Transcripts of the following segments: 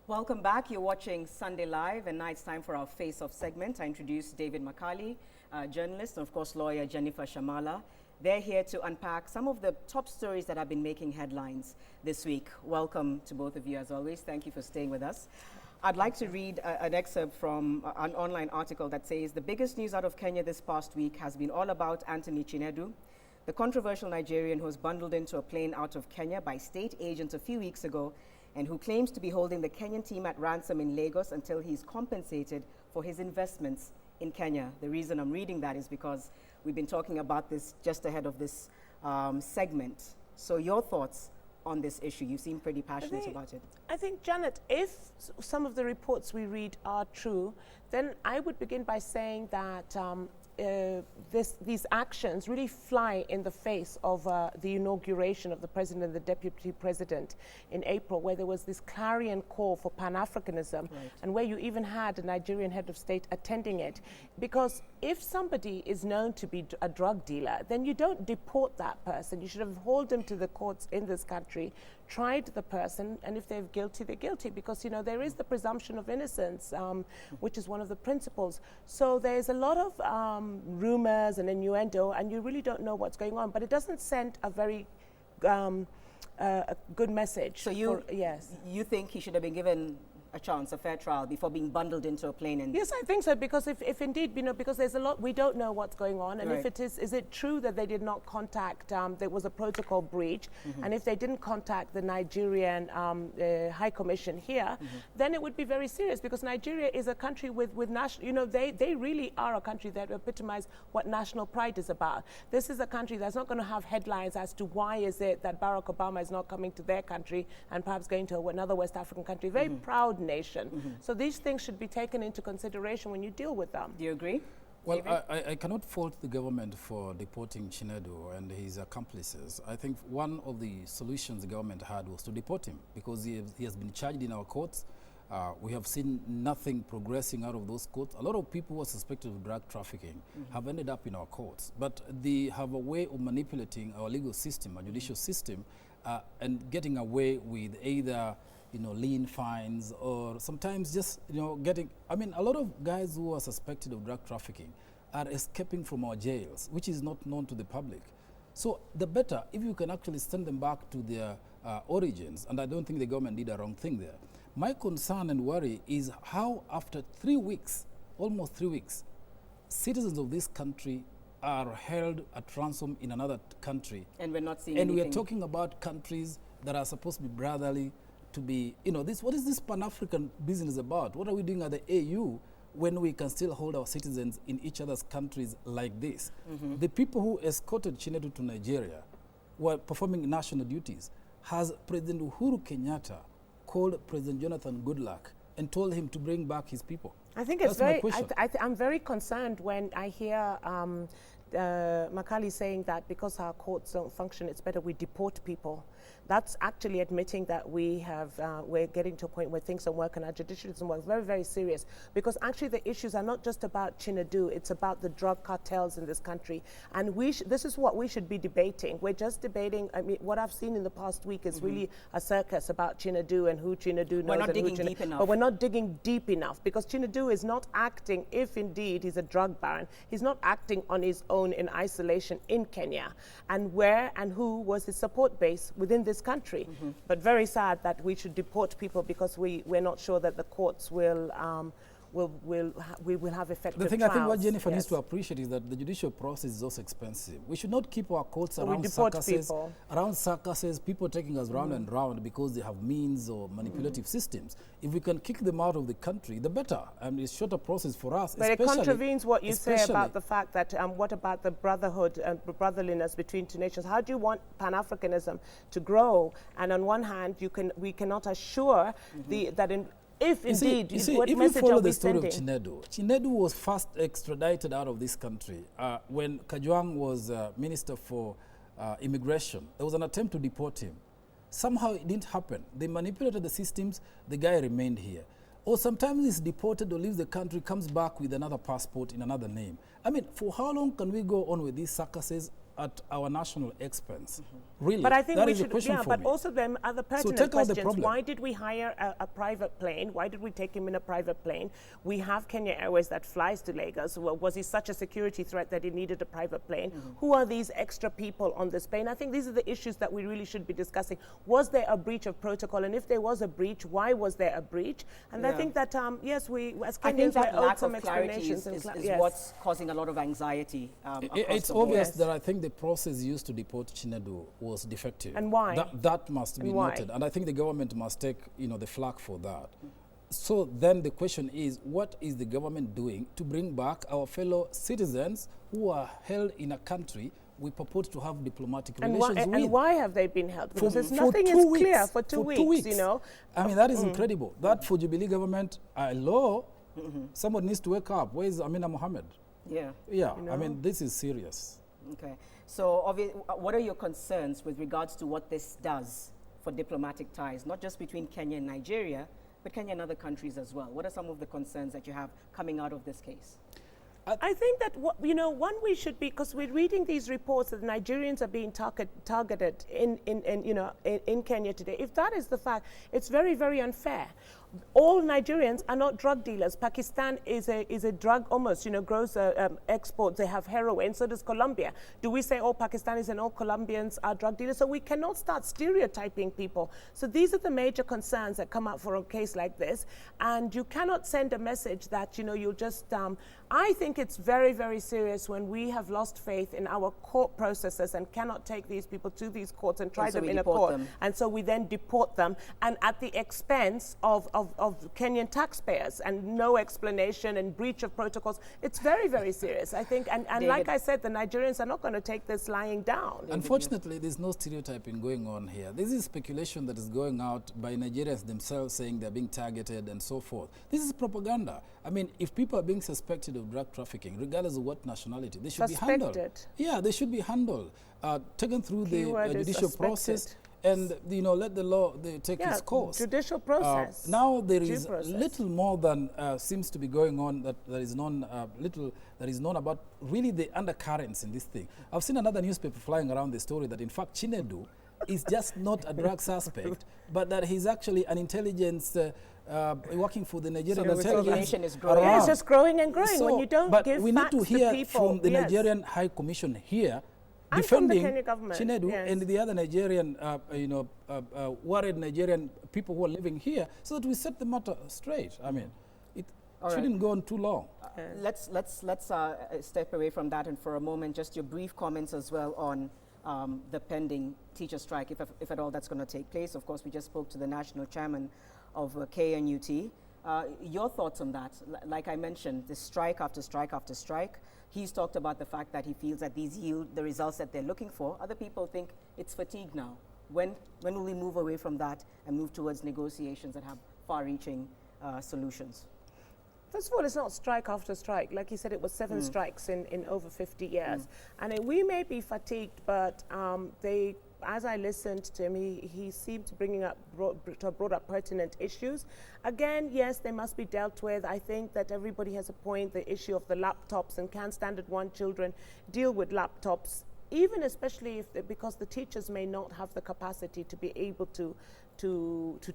Welcome back. You're watching Sunday Live, and now it's time for our Face Off segment. I introduce David Makali, journalist, and of course lawyer Jennifer Shamala. They're here to unpack some of the top stories that have been making headlines this week. Welcome to both of you as always. Thank you for staying with us. I'd like to read an excerpt from an online article that says the biggest news out of Kenya this past week has been all about Anthony Chinedu, the controversial Nigerian who was bundled into a plane out of Kenya by state agents a few weeks ago and who claims to be holding the Kenyan team at ransom in Lagos until he's compensated for his investments in Kenya. The reason I'm reading that is because we've been talking about this just ahead of this segment. So your thoughts on this issue? You seem pretty passionate about it. I think, Janet, if some of the reports we read are true, then I would begin by saying that these actions really fly in the face of the inauguration of the president and the deputy president in April, where there was this clarion call for Pan-Africanism, and where you even had a Nigerian head of state attending it. Because if somebody is known to be a drug dealer, then you don't deport that person. You should have hauled him to the courts in this country, tried the person, and if they're guilty, they're guilty, because you know there is the presumption of innocence, which is one of the principles. So there's a lot of rumors and innuendo, and you really don't know what's going on, but it doesn't send a very a good message. So you think he should have been given a chance, a fair trial, before being bundled into a plane? And yes, I think so, because if indeed, you know, because there's a lot, we don't know what's going on, and if it is it true that they did not contact, there was a protocol breach, and if they didn't contact the Nigerian High Commission here, then it would be very serious, because Nigeria is a country with national, you know, they really are a country that epitomize what national pride is about. This is a country that's not going to have headlines as to why is it that Barack Obama is not coming to their country and perhaps going to another West African country. Very proud nation. So these things should be taken into consideration when you deal with them. Do you agree? Well, I cannot fault the government for deporting Chinedu and his accomplices. I think one of the solutions the government had was to deport him, because he has been charged in our courts. We have seen nothing progressing out of those courts. A lot of people who are suspected of drug trafficking have ended up in our courts, but they have a way of manipulating our legal system, our judicial system, and getting away with either lean fines, or sometimes just, getting, I mean, a lot of guys who are suspected of drug trafficking are escaping from our jails, which is not known to the public. So the better if you can actually send them back to their origins, and I don't think the government did a wrong thing there. My concern and worry is how after 3 weeks, almost 3 weeks, citizens of this country are held at ransom in another country. And we're not seeing anything. And we're talking about countries that are supposed to be brotherly, to be, what is this Pan-African business about? What are we doing at the AU when we can still hold our citizens in each other's countries like this? The people who escorted Chinedu to Nigeria were performing national duties. Has President Uhuru Kenyatta called President Jonathan Goodluck and told him to bring back his people? I think it's very, I'm very concerned when I hear Makali saying that because our courts don't function, it's better we deport people. That's actually admitting that we're getting to a point where things don't work and our judiciary doesn't work. Very, very serious. Because actually the issues are not just about Chinedu, it's about the drug cartels in this country. And this is what we should be debating. We're just debating, I mean, what I've seen in the past week is really a circus about Chinedu and who Chinedu knows. We're not digging deep enough. But we're not digging deep enough, because Chinedu is not acting, if indeed he's a drug baron, he's not acting on his own in isolation in Kenya. And where and who was his support base within this country. But very sad that we should deport people because we're not sure that the courts will have effective The thing trials. I think what Jennifer needs to appreciate is that the judicial process is also expensive. We should not keep our courts around circuses, people taking us round and round because they have means or manipulative systems. If we can kick them out of the country, the better. And it's shorter process for us. But it contravenes what you say about the fact that what about the brotherhood and brotherliness between two nations? How do you want Pan-Africanism to grow? And on one hand, we cannot assure if indeed, what if message you follow are we the story sending? of Chinedu was first extradited out of this country when Kajwang was Minister for Immigration. There was an attempt to deport him. Somehow it didn't happen. They manipulated the systems, the guy remained here. Or sometimes he's deported or leaves the country, comes back with another passport in another name. I mean, for how long can we go on with these circuses? at our national expense. Really, But I think that we is the should, question yeah, for but me. also then other pertinent take out the questions. problem. Why did we hire a private plane? Why did we take him in a private plane? We have Kenya Airways that flies to Lagos. Was he such a security threat that he needed a private plane? Who are these extra people on this plane? I think these are the issues that we really should be discussing. Was there a breach of protocol? And if there was a breach, why was there a breach? And I Yeah. think that, yes, we as I think Kenyans that were owed lack some of clarity explanations. is yes. what's causing a lot of anxiety across It's the board. obvious Yes. that I think the process used to deport Chinedu was defective. And why? That must be And why? noted. And I think the government must take, the flak for that. So then the question is, what is the government doing to bring back our fellow citizens who are held in a country we purport to have diplomatic relations with? And why have they been held? Because there's nothing two is weeks, clear for two weeks, you know. I mean, that is incredible. That for Jubilee government, hello, someone needs to wake up. Where is Amina Mohammed? Yeah. Yeah, You I know? mean, this is serious. Okay. So, what are your concerns with regards to what this does for diplomatic ties, not just between Kenya and Nigeria, but Kenya and other countries as well? What are some of the concerns that you have coming out of this case? I think that, one we should be, because we're reading these reports that Nigerians are being targeted in Kenya today. If that is the fact, it's very, very unfair. All Nigerians are not drug dealers. Pakistan is a drug almost, grows exports. They have heroin. So does Colombia. Do we say all Pakistanis and all Colombians are drug dealers? So we cannot start stereotyping people. So these are the major concerns that come up for a case like this. And you cannot send a message that, you'll just, I think it's very, very serious when we have lost faith in our court processes and cannot take these people to these courts and try And so them we in a deport court. them. And so we then deport them, and at the expense of Kenyan taxpayers, and no explanation and breach of protocols. It's very, very serious, I think. And like David. I said, the Nigerians are not going to take this lying down. Unfortunately, there's no stereotyping going on here. This is speculation that is going out by Nigerians themselves saying they're being targeted and so forth. This is propaganda. I mean, if people are being suspected of drug trafficking, regardless of what nationality, they should be handled. Suspected. Yeah, they should be handled, taken through Keyword the is judicial suspected. process, and let the law take its course. Judicial process. Now there Due is process. little more than seems to be going on that is known little that is known about really the undercurrents in this thing. I've seen another newspaper flying around the story that in fact Chinedu is just not a drug suspect, but that he's actually an intelligence working for the Nigerian So the intelligence. information is growing. Yeah, around. it's just growing and growing So, when you don't but give we need facts to hear people. from the Yes. Nigerian High Commission here And from the defending Kenya government, Chinedu yes. and the other Nigerian, worried Nigerian people who are living here, so that we set the matter straight. I mean, it All right. shouldn't go on too long. Let's step away from that, and for a moment, just your brief comments as well on the pending teacher strike, if at all that's going to take place. Of course, we just spoke to the national chairman of KNUT. Your thoughts on that? Like I mentioned, the strike after strike after strike. He's talked about the fact that he feels that these yield the results that they're looking for. Other people think it's fatigue now. When will we move away from that and move towards negotiations that have far-reaching solutions? First of all, it's not strike after strike. Like you said, it was 7 strikes in over 50 years. And we may be fatigued, but as I listened to him, he seemed to brought up pertinent issues. Again, yes, they must be dealt with. I think that everybody has a point, the issue of the laptops, and can Standard 1 children deal with laptops, even especially because the teachers may not have the capacity to be able to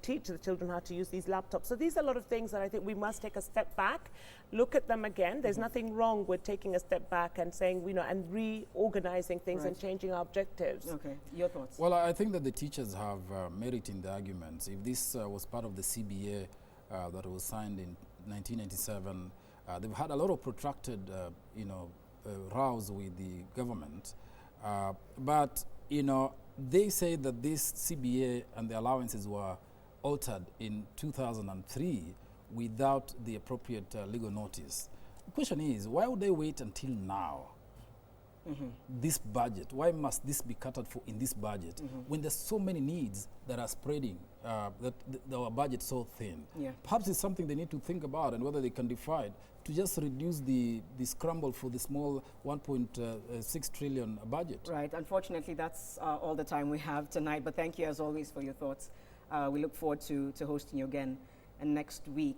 teach the children how to use these laptops. So these are a lot of things that I think we must take a step back, look at them again. There's nothing wrong with taking a step back and saying, and reorganizing things and changing our objectives. Okay, your thoughts? Well, I think that the teachers have merit in the arguments. If this was part of the CBA that was signed in 1997, they've had a lot of protracted, rows with the government. But, they say that this CBA and the allowances were altered in 2003 without the appropriate legal notice. The question is, why would they wait until now? This budget, why must this be catered for in this budget when there's so many needs that are spreading, that our budget so thin? Yeah. Perhaps it's something they need to think about, and whether they can decide to just reduce the scramble for the small 1.6 trillion budget. Right. Unfortunately, that's all the time we have tonight. But thank you, as always, for your thoughts. We look forward to hosting you again next week.